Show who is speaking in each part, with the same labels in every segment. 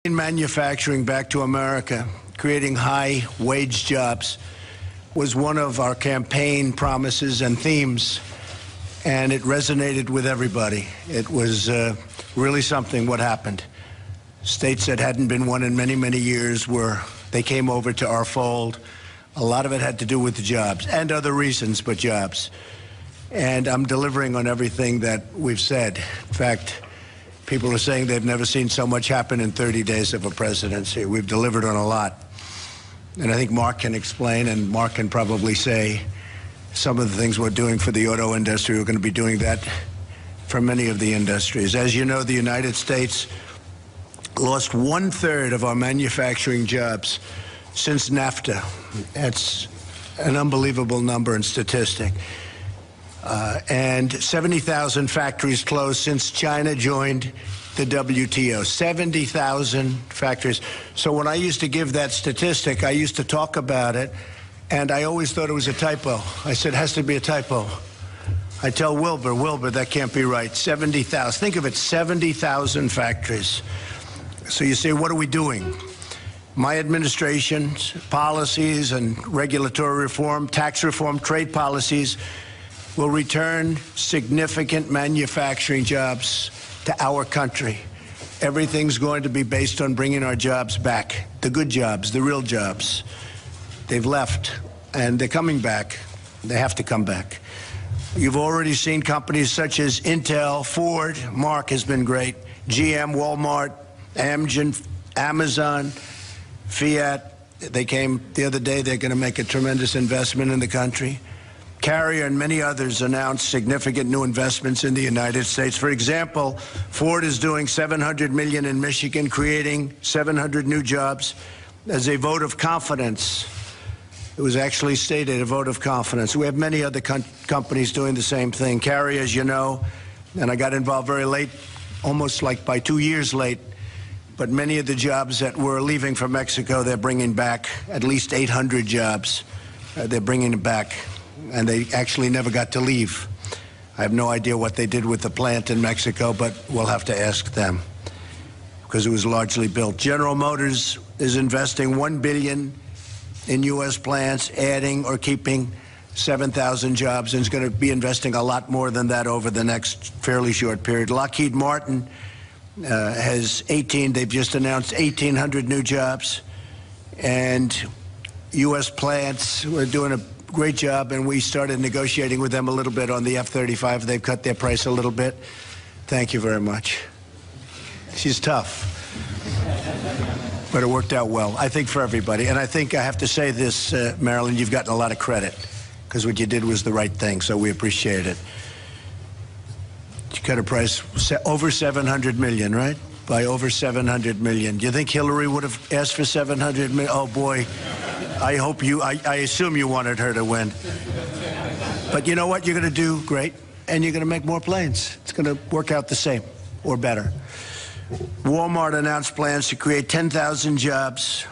Speaker 1: Manufacturing back to America, creating high-wage jobs, was one of our campaign promises and themes, and it resonated with everybody. It was really something what happened. States that hadn't been won in many, many years they came over to our fold. A lot of it had to do with the jobs and other reasons, but jobs. And I'm delivering on everything that we've said. In fact, people are saying they've never seen so much happen in 30 days of a presidency. We've delivered on a lot. And I think Mark can explain, and Mark can probably say some of the things we're doing for the auto industry. We're going to be doing that for many of the industries. As you know, the United States lost 1/3 of our manufacturing jobs since NAFTA. That's an unbelievable number and statistic. And 70,000 factories closed since China joined the WTO. 70,000 factories. So when I used to give that statistic, I used to talk about it, and I always thought it was a typo. I said, it has to be a typo. I tell Wilbur, that can't be right. 70,000. Think of it, 70,000 factories. So you say, what are we doing? My administration's policies and regulatory reform, tax reform, trade policies will return significant manufacturing jobs to our country. Everything's going to be based on bringing our jobs back, the good jobs, the real jobs. They've left, and they're coming back. They have to come back. You've already seen companies such as Intel, Ford, Mark has been great, GM, Walmart, Amgen, Amazon, Fiat. They came the other day. They're going to make a tremendous investment in the country. Carrier and many others announced significant new investments in the United States. For example, Ford is doing $700 million in Michigan, creating 700 new jobs as a vote of confidence. It was actually stated, a vote of confidence. We have many other companies doing the same thing. Carrier, as you know, and I got involved very late, almost like by 2 years late, but many of the jobs that were leaving from Mexico, they're bringing back at least 800 jobs. They're bringing them back. And they actually never got to leave. I have no idea what they did with the plant in Mexico, but we'll have to ask them because it was largely built. General Motors is investing $1 billion in U.S. plants, adding or keeping 7,000 jobs, and is going to be investing a lot more than that over the next fairly short period. Lockheed Martin they've just announced 1,800 new jobs, and U.S. plants, we're doing a great job, and we started negotiating with them a little bit on the F-35. They've cut their price a little bit. Thank you very much. She's tough, but it worked out well, I think, for everybody. And I think I have to say this, Marilyn, you've gotten a lot of credit because what you did was the right thing, so we appreciate it. You cut a price over $700 million, right? By over $700 million. Do you think Hillary would have asked for $700 million? Oh, boy. I assume you wanted her to win. But you know what? You're going to do great, and you're going to make more planes. It's going to work out the same or better. Walmart announced plans to create 10,000 jobs,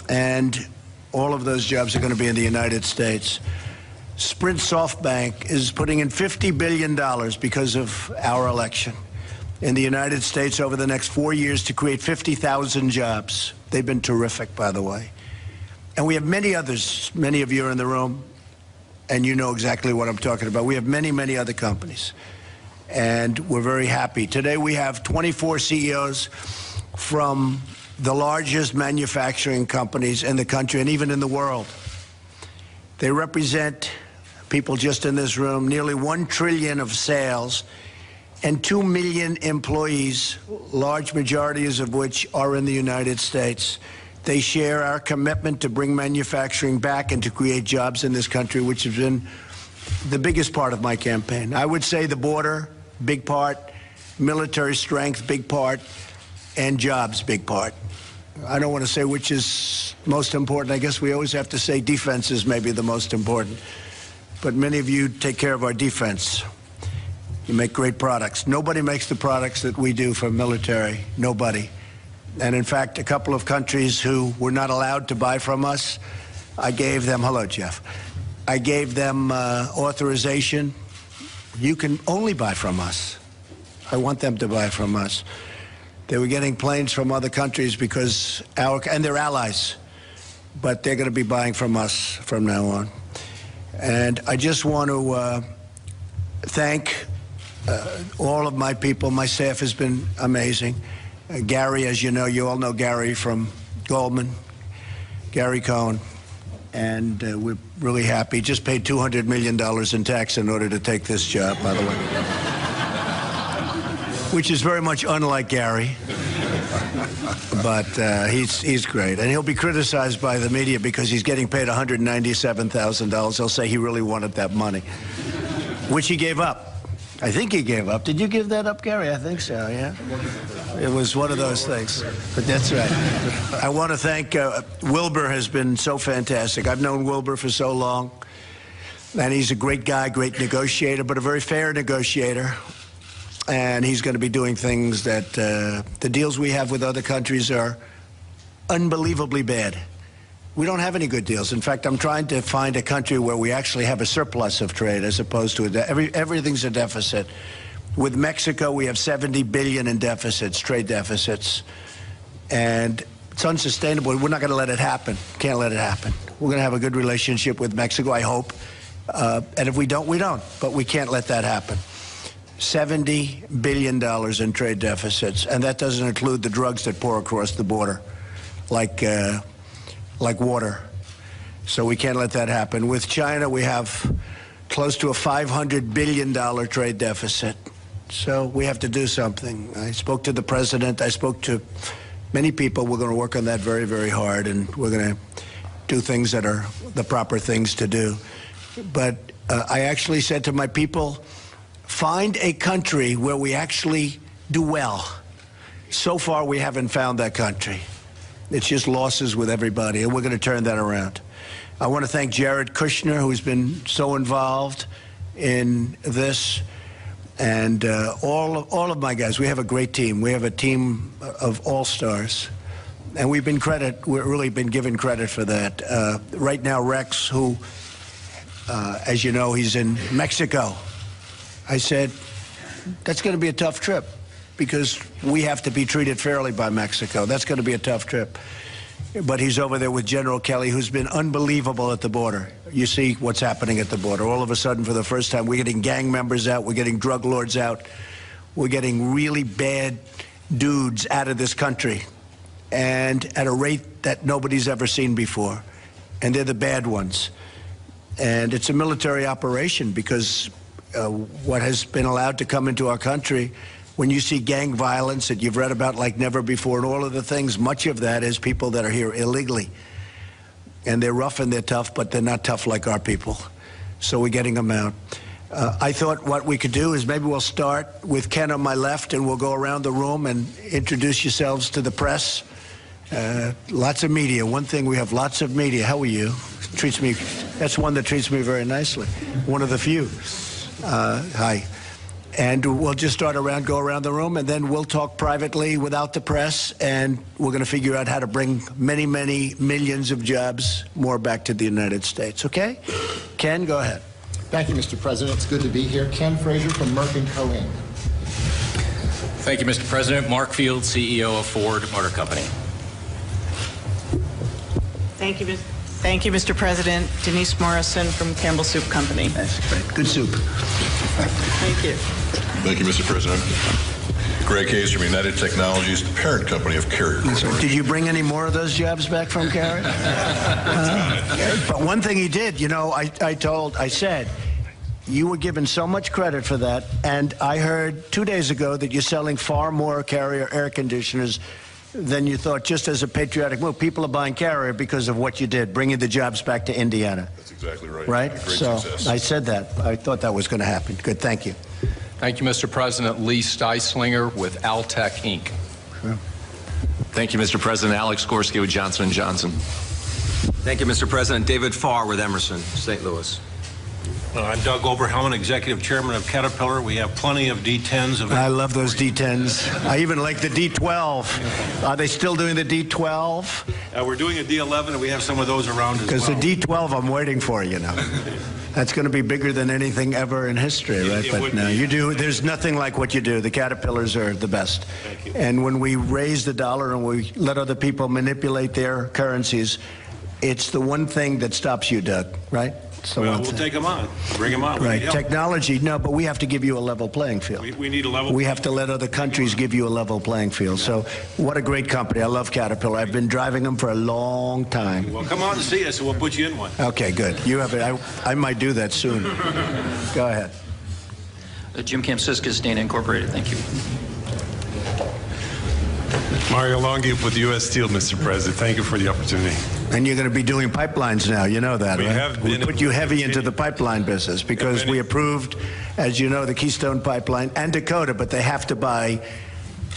Speaker 1: and all of those jobs are going to be in the United States. Sprint SoftBank is putting in $50 billion because of our election in the United States over the next 4 years to create 50,000 jobs. They've been terrific, by the way. And we have many others. Many of you are in the room, and you know exactly what I'm talking about. We have many, many other companies, and we're very happy. Today we have 24 CEOs from the largest manufacturing companies in the country and even in the world. They represent, people just in this room, nearly $1 trillion of sales and 2 million employees, large majorities of which are in the United States. They share our commitment to bring manufacturing back and to create jobs in this country, which has been the biggest part of my campaign. I would say the border, big part, military strength, big part, and jobs, big part. I don't want to say which is most important. I guess we always have to say defense is maybe the most important. But many of you take care of our defense. You make great products. Nobody makes the products that we do for military. Nobody. And in fact, a couple of countries who were not allowed to buy from us, I gave them, hello, Jeff. I gave them authorization. You can only buy from us. I want them to buy from us. They were getting planes from other countries because and their allies, but they're going to be buying from us from now on. And I just want to thank all of my people. My staff has been amazing. Gary, as you know, you all know Gary from Goldman, Gary Cohn, and we're really happy. Just paid $200 million in tax in order to take this job, by the way, which is very much unlike Gary. But he's great. And he'll be criticized by the media because he's getting paid $197,000. They'll say he really wanted that money, which he gave up. I think he gave up. Did you give that up, Gary? I think so, yeah. It was one of those things. But that's right. I want to thank Wilbur has been so fantastic. I've known Wilbur for so long. And he's a great guy, great negotiator, but a very fair negotiator. And he's going to be doing things that the deals we have with other countries are unbelievably bad. We don't have any good deals. In fact, I'm trying to find a country where we actually have a surplus of trade as opposed to everything's a deficit. With Mexico, we have $70 billion in deficits, trade deficits. And it's unsustainable. We're not going to let it happen. Can't let it happen. We're going to have a good relationship with Mexico, I hope. And if we don't, we don't. But we can't let that happen. $70 billion in trade deficits, and that doesn't include the drugs that pour across the border, like water. So we can't let that happen. With China, we have close to a $500 billion trade deficit. So we have to do something. I spoke to the president. I spoke to many people. We're going to work on that very, very hard, and we're going to do things that are the proper things to do. But I actually said to my people, find a country where we actually do well. So far, we haven't found that country. It's just losses with everybody, and we're going to turn that around. I want to thank Jared Kushner, who's been so involved in this, and all of my guys. We have a great team. We have a team of all-stars, and we've really been given credit for that. Right now, Rex, who, as you know, he's in Mexico. I said, that's going to be a tough trip because we have to be treated fairly by Mexico. That's going to be a tough trip. But he's over there with General Kelly, who's been unbelievable at the border. You see what's happening at the border. All of a sudden, for the first time, we're getting gang members out. We're getting drug lords out. We're getting really bad dudes out of this country, and at a rate that nobody's ever seen before. And they're the bad ones. And it's a military operation because what has been allowed to come into our country, when you see gang violence that you've read about like never before and all of the things, much of that is people that are here illegally. And they're rough and they're tough, but they're not tough like our people. So we're getting them out. I thought what we could do is maybe we'll start with Ken on my left and we'll go around the room and introduce yourselves to the press. Lots of media. One thing, we have lots of media. How are you? Treats me, that's one that treats me very nicely. One of the few. Hi. And we'll just go around the room, and then we'll talk privately without the press, and we're going to figure out how to bring many, many millions of jobs more back to the United States, okay? Ken, go ahead.
Speaker 2: Thank you, Mr. President. It's good to be here. Ken Frazier from Merck & Co. Inc.
Speaker 3: Thank you, Mr. President. Mark Field, CEO of Ford Motor Company.
Speaker 4: Thank you, Mr. President. Denise Morrison from Campbell Soup Company.
Speaker 1: That's great. Good soup.
Speaker 4: Thank you.
Speaker 5: Thank you, Mr. President. Greg Hayes from United Technologies, the parent company of Carrier Corporation.
Speaker 1: Did you bring any more of those jobs back from Carrier? But one thing he did, you know, I said, you were given so much credit for that, and I heard 2 days ago that you're selling far more Carrier air conditioners than you thought, just as a patriotic move. People are buying Carrier because of what you did, bringing the jobs back to Indiana.
Speaker 5: That's exactly right.
Speaker 1: Right?
Speaker 5: Great
Speaker 1: so
Speaker 5: success.
Speaker 1: I said that. I thought that was going to happen. Good. Thank you.
Speaker 3: Thank you, Mr. President. Lee Steislinger with Altec, Inc.
Speaker 1: Sure.
Speaker 6: Thank you, Mr. President. Alex Gorski with Johnson & Johnson.
Speaker 7: Thank you, Mr. President. David Farr with Emerson, St. Louis.
Speaker 8: I'm Doug Oberhelman, Executive Chairman of Caterpillar. We have plenty of D10s.
Speaker 1: I love those D10s. I even like the D12. Are they still doing the D12?
Speaker 8: We're doing a D11, and we have some of those around as well.
Speaker 1: Because the D12 I'm waiting for, you know. That's going to be bigger than anything ever in history, right?
Speaker 8: It
Speaker 1: But
Speaker 8: would
Speaker 1: no,
Speaker 8: be.
Speaker 1: you do. There's nothing like what you do. The Caterpillars are the best.
Speaker 8: Thank you.
Speaker 1: And when we raise the dollar and we let other people manipulate their currencies, it's the one thing that stops you, Doug, right? It's the
Speaker 8: Well,
Speaker 1: one
Speaker 8: we'll
Speaker 1: thing.
Speaker 8: take them on. Bring them on. We
Speaker 1: Right.
Speaker 8: need help.
Speaker 1: Technology, no, but we have to give you a level playing field.
Speaker 8: We need a level.
Speaker 1: We have to let other countries give you a level playing field. So what a great company. I love Caterpillar. I've been driving them for a long time.
Speaker 8: Well, come on and see us, and we'll put you in one.
Speaker 1: Okay, good. You have it. I might do that soon. Go ahead.
Speaker 9: Jim Kamsiskis, Dana Incorporated. Thank you.
Speaker 10: Mario Longhi with U.S. Steel, Mr. President. Thank you for the opportunity.
Speaker 1: And you're going to be doing pipelines now. You know that,
Speaker 10: We
Speaker 1: right?
Speaker 10: have
Speaker 1: We
Speaker 10: been-
Speaker 1: put you heavy into the pipeline business because
Speaker 10: many-
Speaker 1: we approved, as you know, the Keystone Pipeline and Dakota, but they have to buy,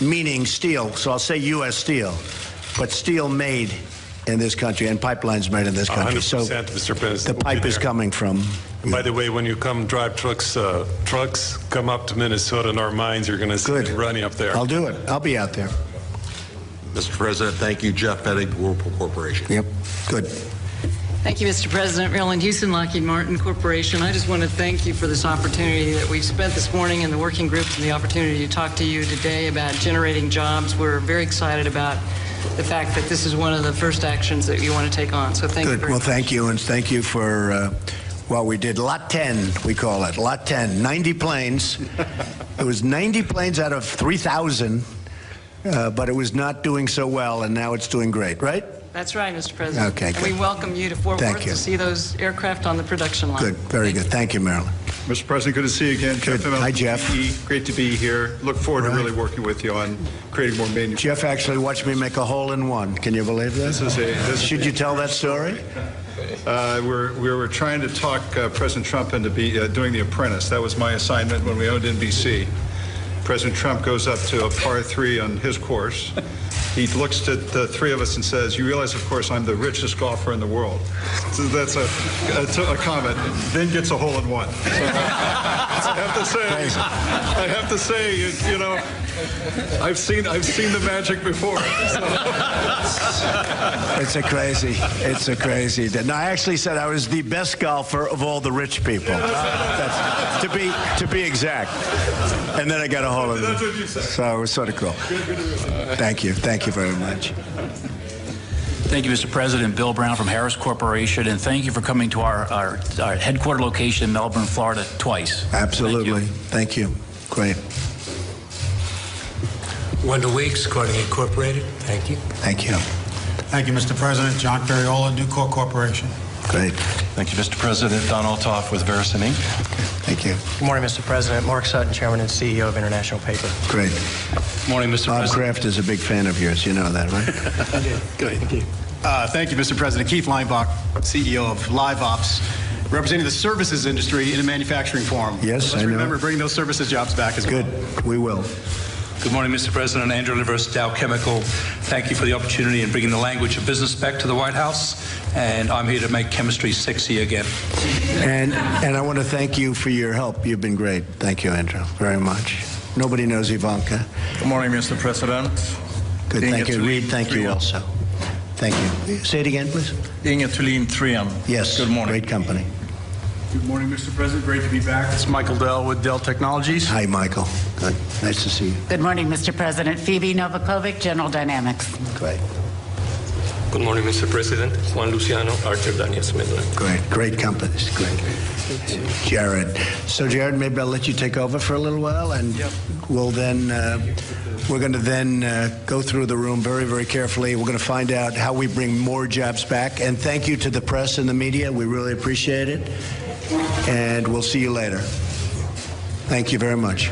Speaker 1: meaning steel. So I'll say U.S. steel, but steel made in this country and pipelines made in this country.
Speaker 10: 100%,
Speaker 1: So
Speaker 10: Mr. President.
Speaker 1: the
Speaker 10: we'll be
Speaker 1: pipe is
Speaker 10: there.
Speaker 1: coming from.
Speaker 10: By the way, when you come drive trucks come up to Minnesota in our mines, you're going to see
Speaker 1: Good.
Speaker 10: them running up there.
Speaker 1: I'll do it. I'll be out there.
Speaker 2: Mr. President, thank you. Jeff Pettig, Whirlpool Corporation.
Speaker 1: Yep. Good.
Speaker 11: Thank you, Mr. President. Marilyn Houston, Lockheed Martin Corporation. I just want to thank you for this opportunity that we've spent this morning in the working groups and the opportunity to talk to you today about generating jobs. We're very excited about the fact that this is one of the first actions that you want to take on. So thank you
Speaker 1: Good.
Speaker 11: very
Speaker 1: Well,
Speaker 11: much.
Speaker 1: thank you, and thank you for what we did. Lot 10, we call it. Lot 10, 90 planes. It was 90 planes out of 3,000, but it was not doing so well, and now it's doing great, right?
Speaker 11: That's right, Mr. President.
Speaker 1: Okay,
Speaker 11: And
Speaker 1: good.
Speaker 11: we welcome you to Fort
Speaker 1: Thank
Speaker 11: Worth
Speaker 1: you.
Speaker 11: to see those aircraft on the production line.
Speaker 1: Good. Very good. Thank you, Marilyn.
Speaker 12: Mr. President, good to see you again.
Speaker 1: Good.
Speaker 12: Jeff,
Speaker 1: Hi, Jeff.
Speaker 12: Great to be here. Look forward
Speaker 1: Right.
Speaker 12: to really working with you on creating more manufacturing.
Speaker 1: Jeff actually watched me make a hole in one. Can you believe that? Should you tell that story?
Speaker 12: We were trying to talk President Trump into doing The Apprentice. That was my assignment when we owned NBC. President Trump goes up to a par 3 on his course. He looks at the three of us and says, "You realize, of course, I'm the richest golfer in the world." So that's a comment. Then gets a hole in one. So I have to say, you know, I've seen the magic before. So.
Speaker 1: It's a crazy. No, I actually said I was the best golfer of all the rich people. That's, to be exact. And then I got a hole in it.
Speaker 12: That's what you said.
Speaker 1: So it was sort of cool. Thank you. Thank you very much.
Speaker 9: Thank you, Mr. President. Bill Brown from Harris Corporation, and thank you for coming to our headquarter location in Melbourne, Florida, twice.
Speaker 1: Absolutely. Thank you. Great.
Speaker 13: Wendell Weeks, Corning Incorporated. Thank you.
Speaker 1: Thank you.
Speaker 14: Thank you, Mr. President. John Ferriola, Nucor Corporation.
Speaker 1: Great.
Speaker 15: Thank you, Mr. President. Don Olthoff with Verisim Inc.
Speaker 1: Thank you.
Speaker 16: Good morning, Mr. President. Mark Sutton, Chairman and CEO of International Paper.
Speaker 1: Great.
Speaker 3: Good morning, Mr.
Speaker 1: Bob
Speaker 3: President.
Speaker 1: Kraft is a big fan of yours. You know that, right?
Speaker 14: Good. Thank you. Thank you, Mr. President. Keith Leinbach, CEO of LiveOps, representing the services industry in a manufacturing forum.
Speaker 1: Yes,
Speaker 14: Let's
Speaker 1: I know.
Speaker 14: remember, bring those services jobs back as well.
Speaker 1: Good. We will.
Speaker 17: Good morning, Mr. President. Andrew Liverse, Dow Chemical. Thank you for the opportunity in bringing the language of business back to the White House. And I'm here to make chemistry sexy again.
Speaker 1: And I want to thank you for your help. You've been great. Thank you, Andrew, very much. Nobody knows Ivanka.
Speaker 18: Good morning, Mr. President.
Speaker 1: Good. Thank you. Reed, thank you also. Thank you. Say it again, please.
Speaker 18: Inge Thulin 3M.
Speaker 1: Yes.
Speaker 18: Good morning.
Speaker 1: Great company.
Speaker 18: Good morning, Mr. President. Great to be back. It's Michael Dell with Dell Technologies.
Speaker 1: Hi, Michael. Good. Nice to see you.
Speaker 19: Good morning, Mr. President. Phoebe Novakovic, General Dynamics.
Speaker 1: Great.
Speaker 20: Good morning, Mr. President. Juan Luciano, Archer Daniels Midland.
Speaker 1: Great. Great companies. Great. Jared. So, Jared, maybe I'll let you take over for a little while, and we'll then, we're going to then go through the room very, very carefully. We're going to find out how we bring more jobs back. And thank you to the press and the media. We really appreciate it. And we'll see you later. Thank you very much.